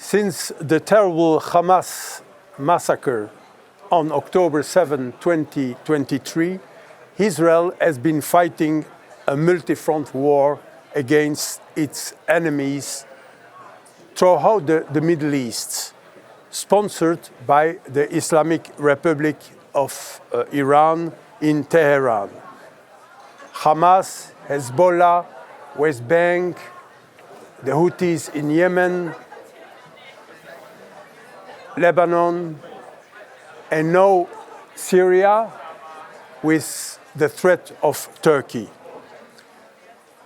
Since the terrible Hamas massacre on October 7, 2023, Israel has been fighting a multi-front war against its enemies throughout the Middle East, sponsored by the Islamic Republic of Iran in Tehran. Hamas, Hezbollah, West Bank, the Houthis in Yemen, Lebanon, and now Syria with the threat of Turkey.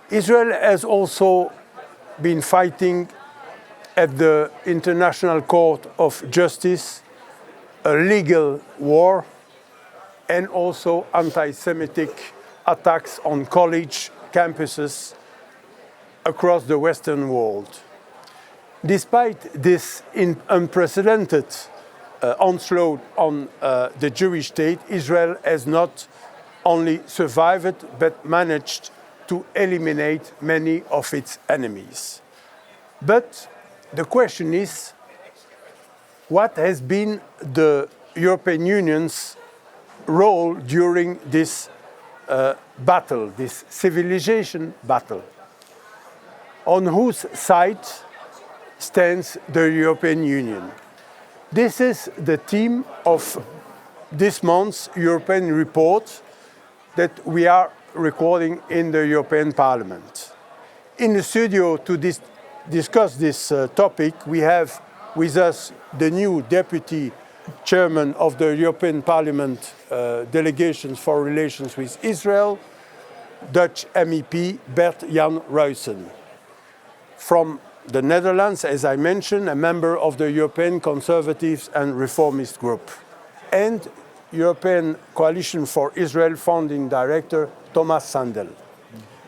Israel has also been fighting at the International Court of Justice a legal war and also anti-Semitic attacks on college campuses across the Western world. Despite this unprecedented onslaught on the Jewish state, Israel has not only survived but managed to eliminate many of its enemies. But the question is, what has been the European Union's role during this battle, this civilization battle? On whose side stands the European Union? This is the theme of this month's European report that we are recording in the European Parliament. In the studio to discuss this topic, we have with us the new Deputy Chairman of the European Parliament Delegation for Relations with Israel, Dutch MEP Bert-Jan Ruissen. From the Netherlands, as I mentioned, a member of the European Conservatives and Reformist Group, and European Coalition for Israel founding director Tomas Sandell.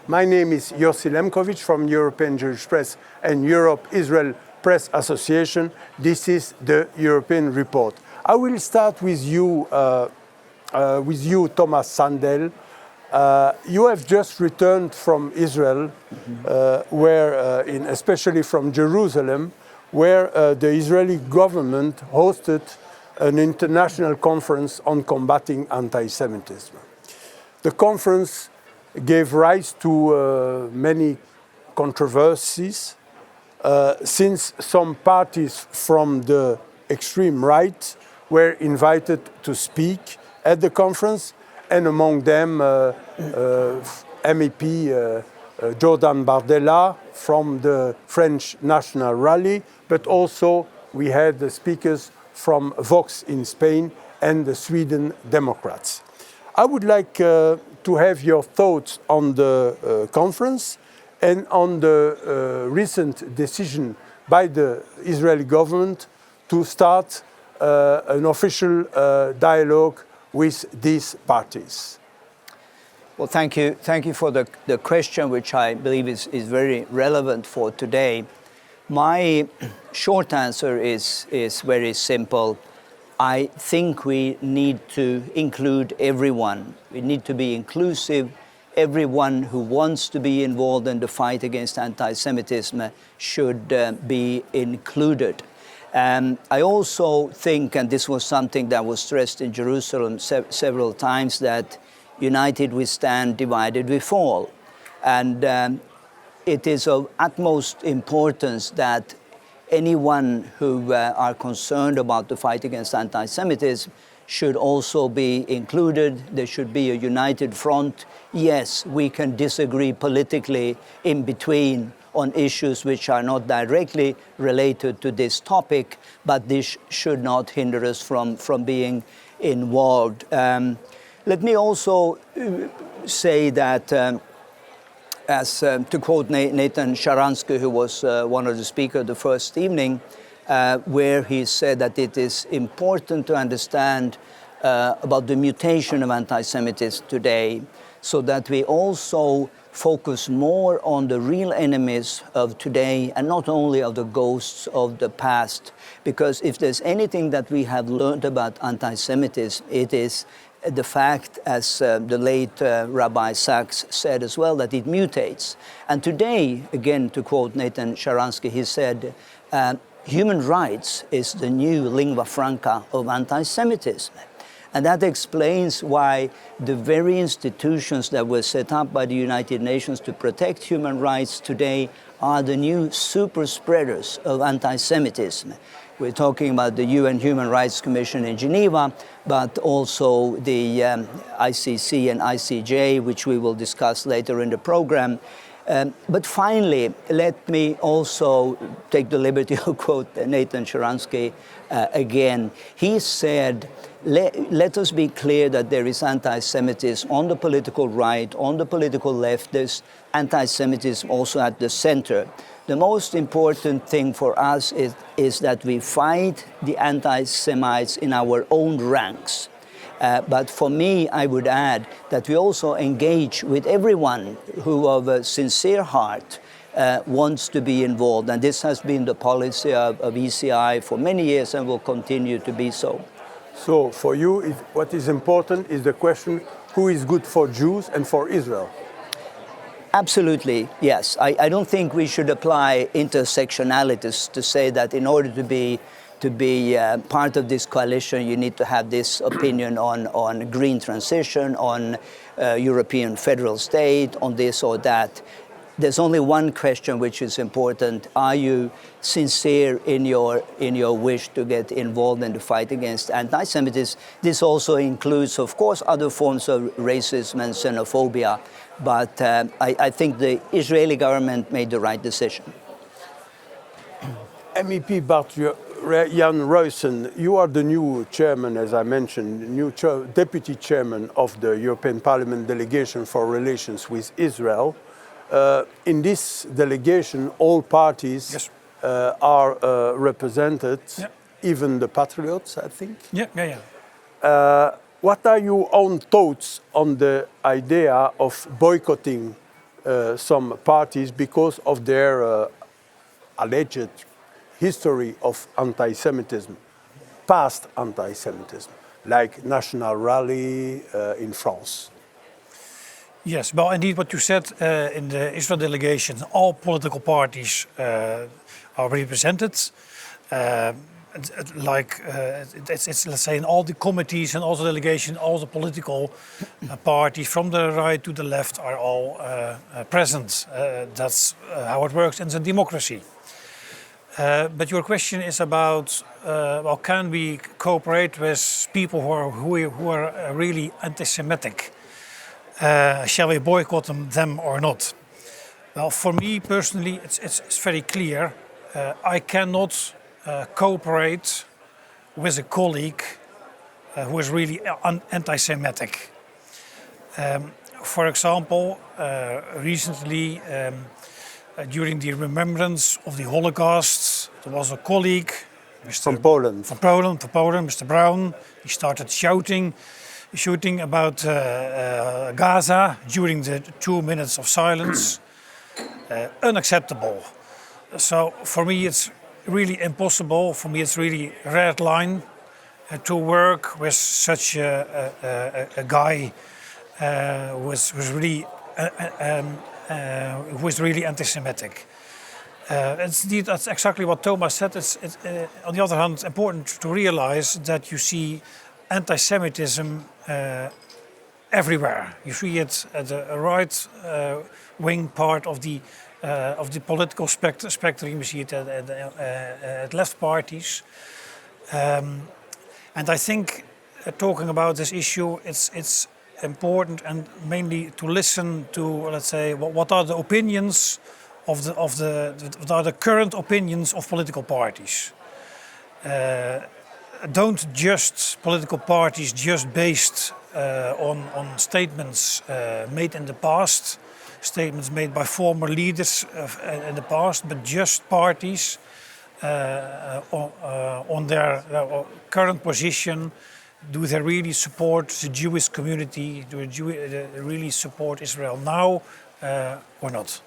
My name is Yossi Lempkowicz from European Jewish Press and Europe-Israel Press Association. This is the European Report. I will start with you, Tomas Sandell. You have just returned from Israel, especially from Jerusalem, where the Israeli government hosted an international conference on combating anti-Semitism. The conference gave rise to many controversies, since some parties from the extreme right were invited to speak at the conference, and among them MEP Jordan Bardella from the French National Rally, but also we had the speakers from Vox in Spain and the Sweden Democrats. I would like to have your thoughts on the conference and on the recent decision by the Israeli government to start an official dialogue with these parties. Well, thank you. Thank you for the question, which I believe is very relevant for today. My short answer is very simple. I think we need to include everyone. We need to be inclusive. Everyone who wants to be involved in the fight against anti-Semitism should be included. I also think, and this was something that was stressed in Jerusalem several times, that united we stand, divided we fall. And it is of utmost importance that anyone who are concerned about the fight against anti-Semitism should also be included. There should be a united front. Yes, we can disagree politically in between on issues which are not directly related to this topic, but this should not hinder us from being involved. Let me also say that to quote Nathan Sharansky, who was one of the speakers the first evening, where he said that it is important to understand about the mutation of anti-Semitism today, so that we also focus more on the real enemies of today and not only of the ghosts of the past. Because if there's anything that we have learned about anti-Semitism, it is the fact, as the late Rabbi Sachs said as well, that it mutates. And today, again, to quote Nathan Sharansky, he said, human rights is the new lingua franca of anti-Semitism. And that explains why the very institutions that were set up by the United Nations to protect human rights today are the new super spreaders of anti-Semitism. We're talking about the UN Human Rights Commission in Geneva, but also the ICC and ICJ, which we will discuss later in the program. But finally, let me also take the liberty to quote Nathan Sharansky again. He said, let us be clear that there is anti-Semitism on the political right, on the political left. There's anti-Semitism also at the center. The most important thing for us is that we fight the anti-Semites in our own ranks. But for me, I would add that we also engage with everyone who of a sincere heart wants to be involved. And this has been the policy of ECI for many years and will continue to be so. So for you, what is important is the question, who is good for Jews and for Israel? Absolutely, yes. I don't think we should apply intersectionalities to say that in order to be part of this coalition, you need to have this opinion on green transition, on European federal state, on this or that. There's only one question which is important. Are you sincere in your wish to get involved in the fight against anti-Semitism? This also includes, of course, other forms of racism and xenophobia. But I think the Israeli government made the right decision. MEP Bert-Jan Ruissen, you are the new chairman, as I mentioned, new deputy chairman of the European Parliament Delegation for Relations with Israel. In this delegation, all parties yes. are represented, yeah. even the patriots, I think. Yeah. What are your own thoughts on the idea of boycotting some parties because of their alleged history of anti-Semitism, past anti-Semitism, like National Rally in France? Yes, well, indeed, what you said in the Israel delegation, all political parties are represented. It's let's say in all the committees and also delegation, all the political parties from the right to the left are all present. That's how it works in the democracy. But your question is about, well, can we cooperate with people who are really anti-Semitic? Shall we boycott them or not? Well, for me personally, it's very clear. I cannot cooperate with a colleague who is really anti-Semitic. For example, recently, during the remembrance of the Holocaust, there was a colleague, from Poland, Mr. Brown. He started shouting about Gaza during the 2 minutes of silence. Unacceptable. So for me it's really impossible, for me it's really red line to work with such a guy who is really anti-Semitic. That's exactly what Tomas said. It's on the other hand, it's important to realize that you see anti-Semitism everywhere. You see it at the right wing part of the political spectrum. You see it at left parties, and I think talking about this issue, it's important and mainly to listen to, let's say, what are the opinions what are the current opinions of political parties. Don't just political parties just based on statements made in the past, statements made by former leaders in the past, but just parties on their current position. Do they really support the Jewish community? Do they really support Israel now or not?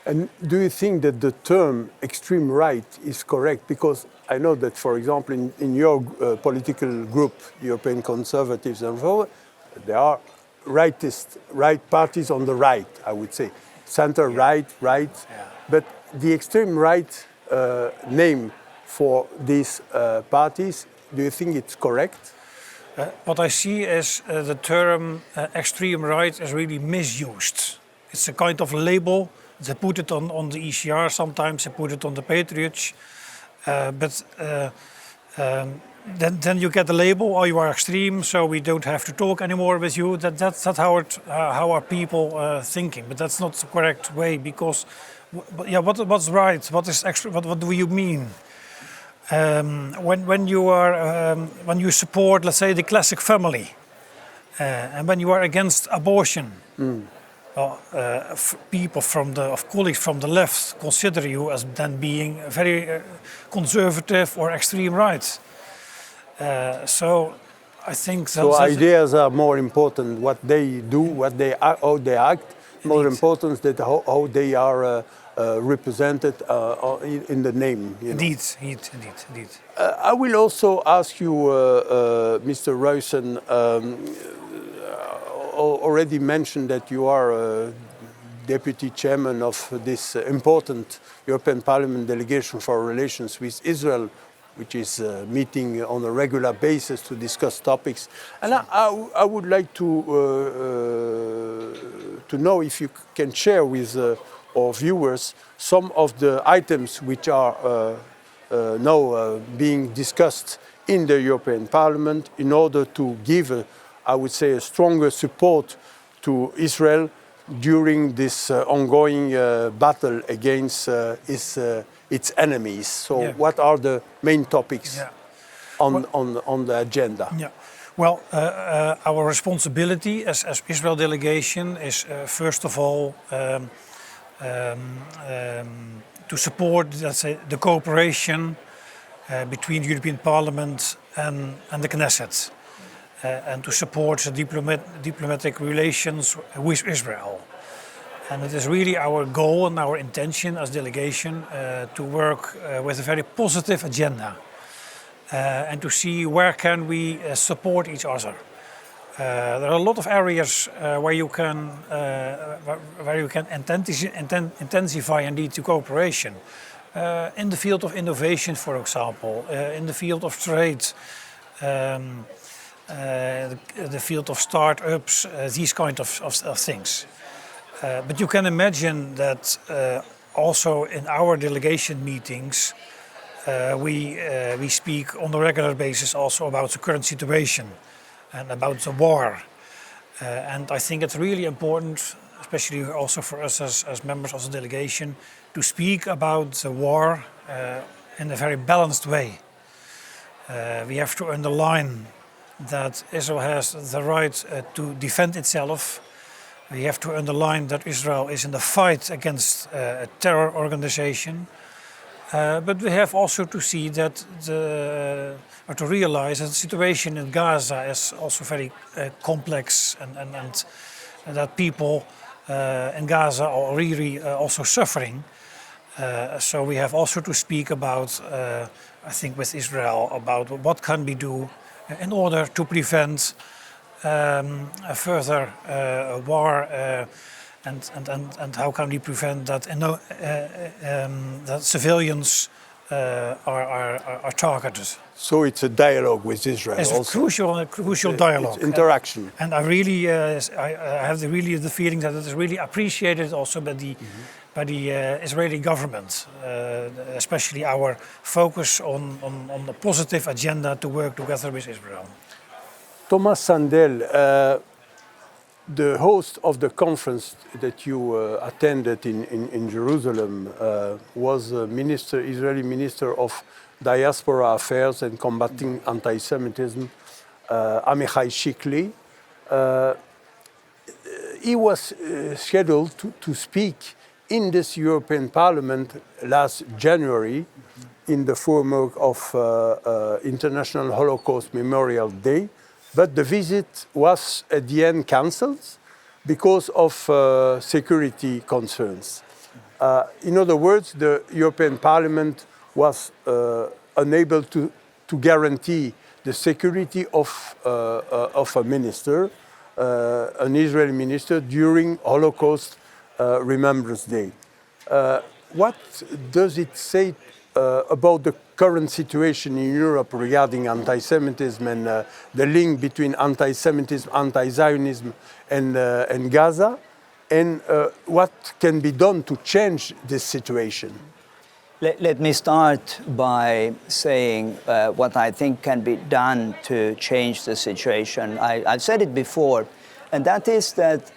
And do you think that the term extreme right is correct? Because I know that, for example, in your political group, European Conservatives and so, there are right parties on the right, I would say. Center, right. Yeah. But the extreme right name for these parties. Do you think it's correct? What I see is the term extreme right is really misused. It's a kind of label. They put it on the ECR sometimes, they put it on the Patriots. Then you get the label, oh, you are extreme, so we don't have to talk anymore with you. That's not how are people thinking, but that's not the correct way, because what's right? What is extra? What do you mean? When you support, let's say, the classic family, and when you are against abortion, people colleagues from the left consider you as then being very conservative or extreme right. So I think so ideas are more important. What they do, how they act, more important than how they are represented in the name. Indeed. I will also ask you, Mr. Ruissen, already mentioned that you are deputy chairman of this important European Parliament Delegation for relations with Israel, which is meeting on a regular basis to discuss topics. And I would like to know if you can share with our viewers some of the items which are now being discussed in the European Parliament in order to give, I would say, a stronger support to Israel during this ongoing battle against its enemies. So what are the main topics on the agenda? Yeah. Well, our responsibility as Israel delegation is first of all to support, let's say, the cooperation between the European Parliament and the Knesset, and to support the diplomatic relations with Israel. And it is really our goal and our intention as delegation to work with a very positive agenda and to see where can we support each other. There are a lot of areas where you can intensify indeed the cooperation. In the field of innovation, for example, in the field of trade, the field of startups, these kind of things. But you can imagine that also in our delegation meetings, we speak on a regular basis also about the current situation and about the war. And I think it's really important, especially also for us as members of the delegation, to speak about the war in a very balanced way. We have to underline that Israel has the right to defend itself. We have to underline that Israel is in the fight against a terror organization. But we have also to see that or to realize that the situation in Gaza is also very complex and that people in Gaza are really also suffering. So we have also to speak about, I think with Israel, about what can we do in order to prevent a further war and how can we prevent that that civilians are targeted. So it's a dialogue with Israel. It's also. a crucial dialogue. It's interaction. And I really, I have the feeling that it is really appreciated also by the Israeli government, especially our focus on the positive agenda to work together with Israel. Tomas Sandell, the host of the conference that you attended in Jerusalem was Israeli Minister of Diaspora Affairs and Combating Anti-Semitism, Amichai Shikli. He was scheduled to speak in this European Parliament last January in the framework of International Holocaust Memorial Day. But the visit was at the end cancelled because of security concerns. In other words, the European Parliament was unable to guarantee the security of a minister, an Israeli minister, during Holocaust Remembrance Day. What does it say about the current situation in Europe regarding anti-Semitism and the link between anti-Semitism, anti-Zionism and Gaza, and what can be done to change this situation. Let me start by saying what I think can be done to change the situation. I've said it before, and that is that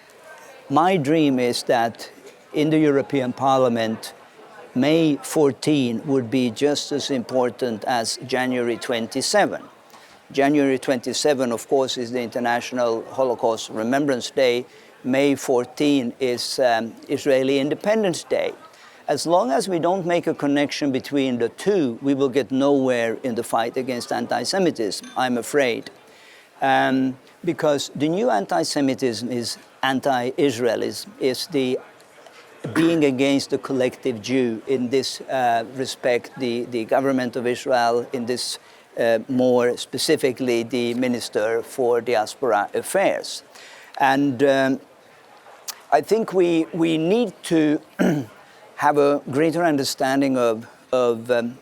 my dream is that in the European Parliament, May 14 would be just as important as January 27. January 27, of course, is the International Holocaust Remembrance Day. May 14 is Israeli Independence Day. As long as we don't make a connection between the two, we will get nowhere in the fight against anti-Semitism, I'm afraid. Because the new anti-Semitism is anti-Israelism, is the being against the collective Jew. In this respect, the government of Israel, in this more specifically the Minister for Diaspora Affairs. And I think we need to have a greater understanding of an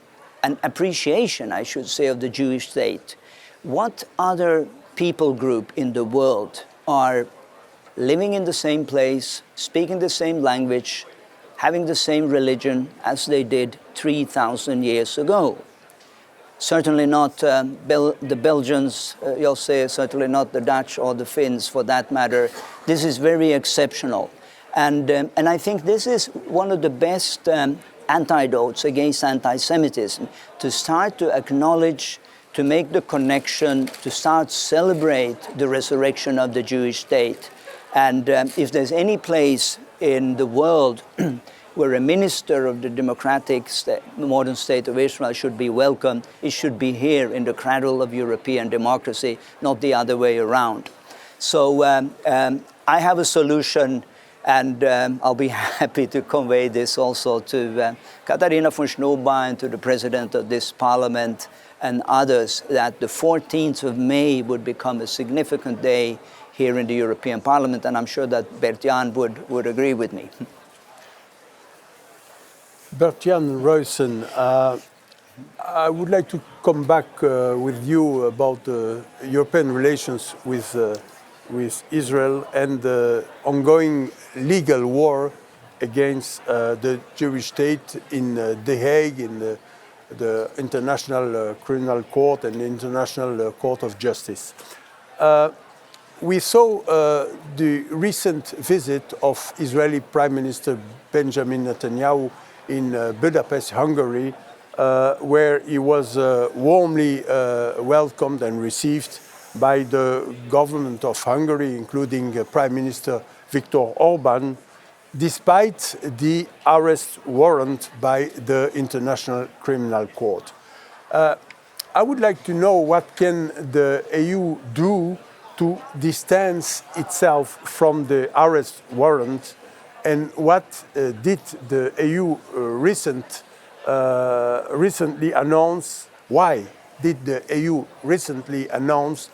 appreciation, I should say, of the Jewish state. What other people group in the world are living in the same place, speaking the same language, having the same religion as they did 3,000 years ago? Certainly not the Belgians, Yossi, certainly not the Dutch or the Finns for that matter. This is very exceptional. And I think this is one of the best antidotes against anti-Semitism, to start to acknowledge, to make the connection, to start celebrate the resurrection of the Jewish state. And if there's any place in the world where a minister of the democratic modern state of Israel should be welcome, it should be here in the cradle of European democracy, not the other way around. So I have a solution, and I'll be happy to convey this also to Katharina von Schnurbein, to the president of this parliament and others, that the 14th of May would become a significant day here in the European Parliament, and I'm sure that Bert-Jan would agree with me. Bert-Jan, Ruissen, I would like to come back with you about European relations with Israel and the ongoing legal war against the Jewish state in The Hague, in the International Criminal Court and the International Court of Justice. We saw the recent visit of Israeli Prime Minister Benjamin Netanyahu in Budapest, Hungary, where he was warmly welcomed and received by the government of Hungary, including Prime Minister Viktor Orban, despite the arrest warrant by the International Criminal Court. I would like to know what can the EU do to distance itself from the arrest warrant, and what did the EU recently announce? Why did the EU recently announce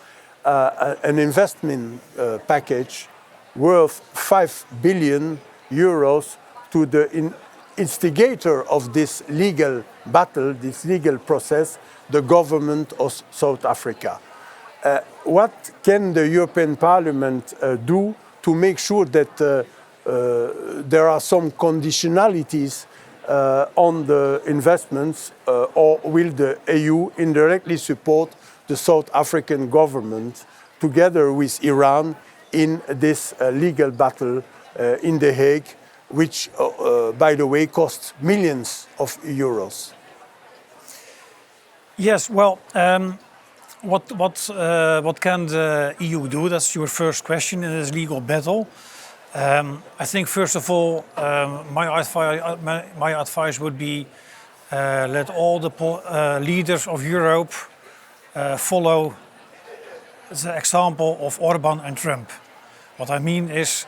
an investment package worth 5 billion euros to the instigator of this legal battle, this legal process, the government of South Africa? What can the European Parliament do to make sure that there are some conditionalities on the investments, or will the EU indirectly support the South African government together with Iran in this legal battle in The Hague, which, by the way, costs millions of euros? Yes, well, what can the EU do? That's your first question in this legal battle. I think, first of all, my advice would be let all the leaders of Europe follow the example of Orban and Trump. What I mean is,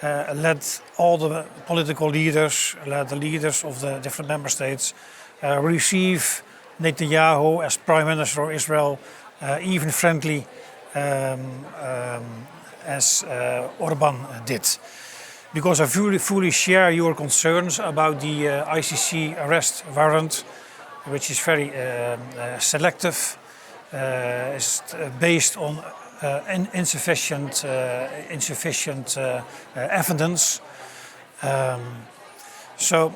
let all the political leaders, let the leaders of the different member states receive Netanyahu as Prime Minister of Israel, even friendly as Orban did. Because I fully share your concerns about the ICC arrest warrant which is very selective, is based on insufficient evidence. So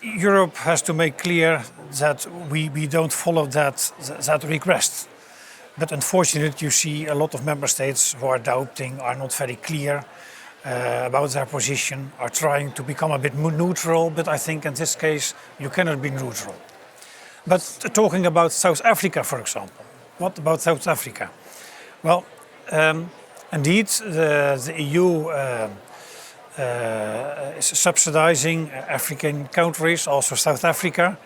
Europe has to make clear that we don't follow that request. But unfortunately, you see a lot of member states who are doubting, are not very clear about their position, are trying to become a bit neutral. But I think in this case, you cannot be neutral. But talking about South Africa, for example, what about South Africa? Well, indeed, the EU is subsidizing African countries, also South Africa.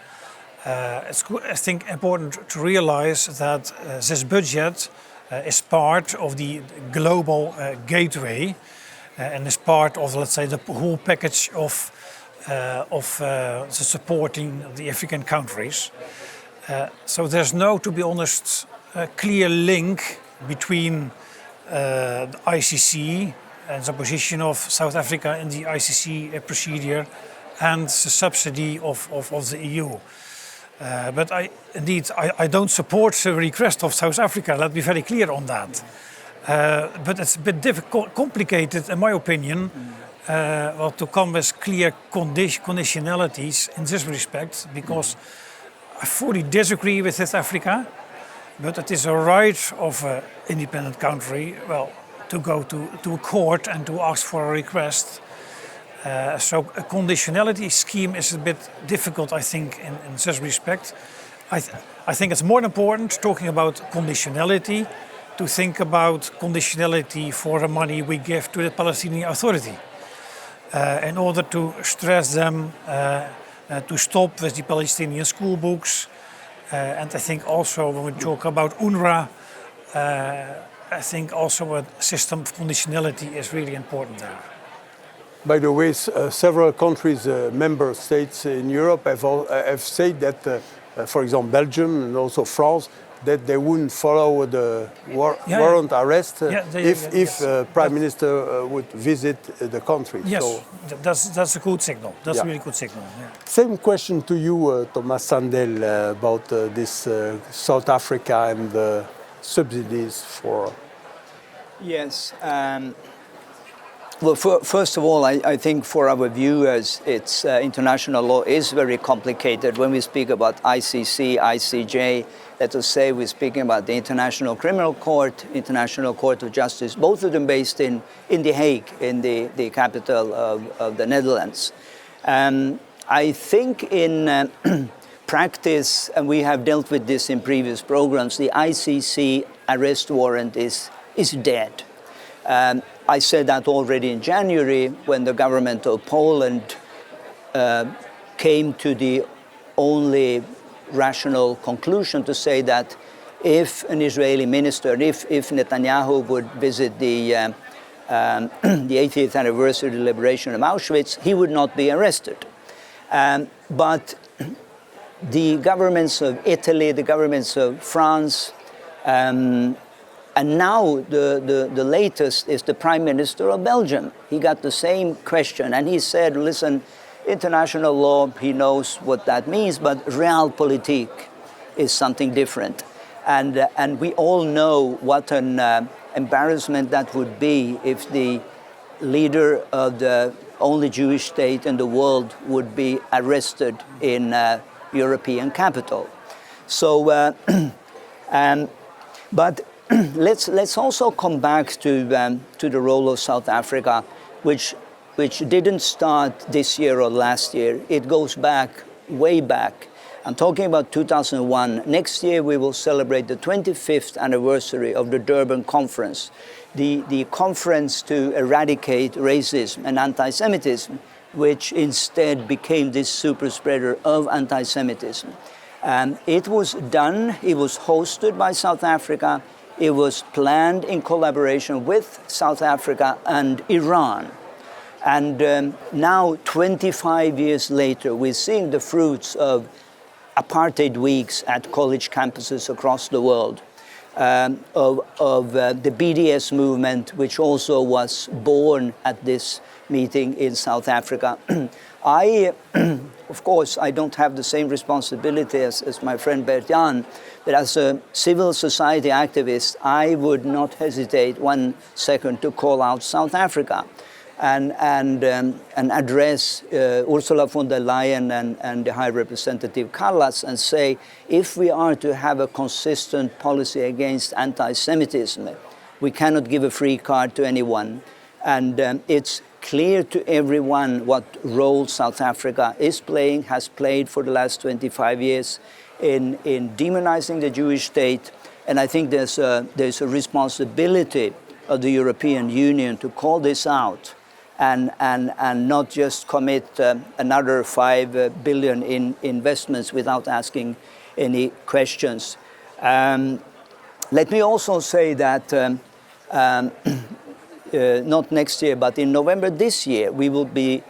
It's, I think, important to realize that this budget is part of the global gateway and is part of, let's say, the whole package of supporting the African countries. So there's no, to be honest, clear link between the ICC and the position of South Africa in the ICC procedure and the subsidy of the EU. But I don't support the request of South Africa, let's be very clear on that. But it's a bit difficult, complicated, in my opinion, well, to come with clear conditionalities in this respect, because I fully disagree with South Africa, but it is a right of an independent country, well, to go to a court and to ask for a request. So a conditionality scheme is a bit difficult, I think, in this respect. I think it's more important, talking about conditionality, to think about conditionality for the money we give to the Palestinian Authority in order to stress them to stop with the Palestinian school books. And I think also when we talk about UNRWA, I think also a system of conditionality is really important there. By the way, several countries, member states in Europe have said that, for example, Belgium and also France, that they wouldn't follow the warrant arrest if Prime Minister would visit the country. Yes, so, that's a good signal. That's a really good signal. Yeah. Same question to you, Tomas Sandell, about this South Africa and the subsidies for... Yes. Well, first of all, I think for our viewers, it's international law is very complicated. When we speak about ICC, ICJ, let us say we're speaking about the International Criminal Court, International Court of Justice, both of them based in The Hague, in the capital of the Netherlands. I think in practice, and we have dealt with this in previous programs, the ICC arrest warrant is dead. I said that already in January when the government of Poland came to the only rational conclusion to say that if an Israeli minister, if Netanyahu would visit the 80th anniversary of the liberation of Auschwitz, he would not be arrested. But the governments of Italy, the governments of France, and now the latest is the Prime Minister of Belgium. He got the same question and he said, listen, international law, he knows what that means, but realpolitik is something different. And we all know what an embarrassment that would be if the leader of the only Jewish state in the world would be arrested in a European capital. So, but let's also come back to the role of South Africa, which didn't start this year or last year. It goes back, way back. I'm talking about 2001. Next year we will celebrate the 25th anniversary of the Durban Conference, the conference to eradicate racism and anti-Semitism, which instead became this super spreader of anti-Semitism. It was done, it was hosted by South Africa. It was planned in collaboration with South Africa and Iran. And now, 25 years later, we're seeing the fruits of apartheid weeks at college campuses across the world, of the BDS movement, which also was born at this meeting in South Africa. Of course, I don't have the same responsibility as my friend Bert-Jan, but as a civil society activist, I would not hesitate 1 second to call out South Africa and address Ursula von der Leyen and the High Representative Callas and say, if we are to have a consistent policy against anti-Semitism, we cannot give a free card to anyone. And it's clear to everyone what role South Africa is playing, has played for the last 25 years in demonizing the Jewish state. And I think there's a responsibility of the European Union to call this out and not just commit another 5 billion in investments without asking any questions. Let me also say that not next year, but in November this year, we will be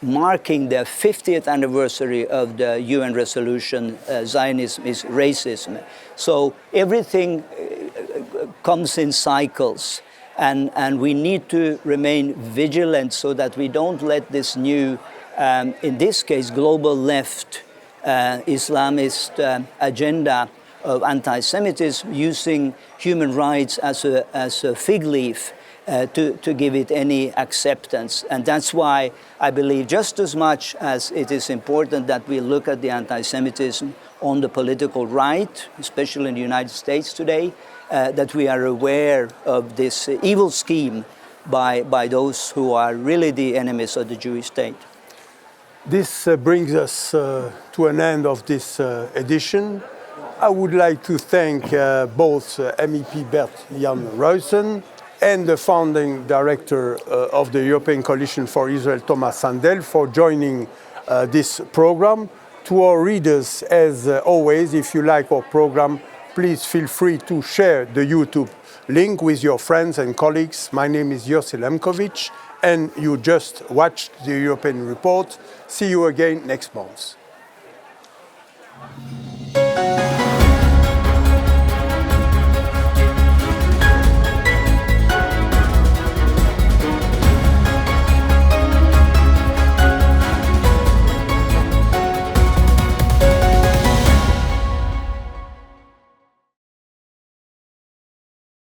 marking the 50th anniversary of the UN resolution, Zionism is racism. So everything comes in cycles, and we need to remain vigilant so that we don't let this new, in this case, global left Islamist agenda of anti-Semitism using human rights as a fig leaf to give it any acceptance. And that's why I believe just as much as it is important that we look at the anti-Semitism on the political right, especially in the United States today, that we are aware of this evil scheme by those who are really the enemies of the Jewish state. This brings us to an end of this edition. I would like to thank both MEP Bert-Jan Ruissen and the founding director of the European Coalition for Israel, Tomas Sandell, for joining this program. To our readers, as always, if you like our program, please feel free to share the YouTube link with your friends and colleagues. My name is Yossi Lempkowicz, and you just watched the European Report. See you again next month.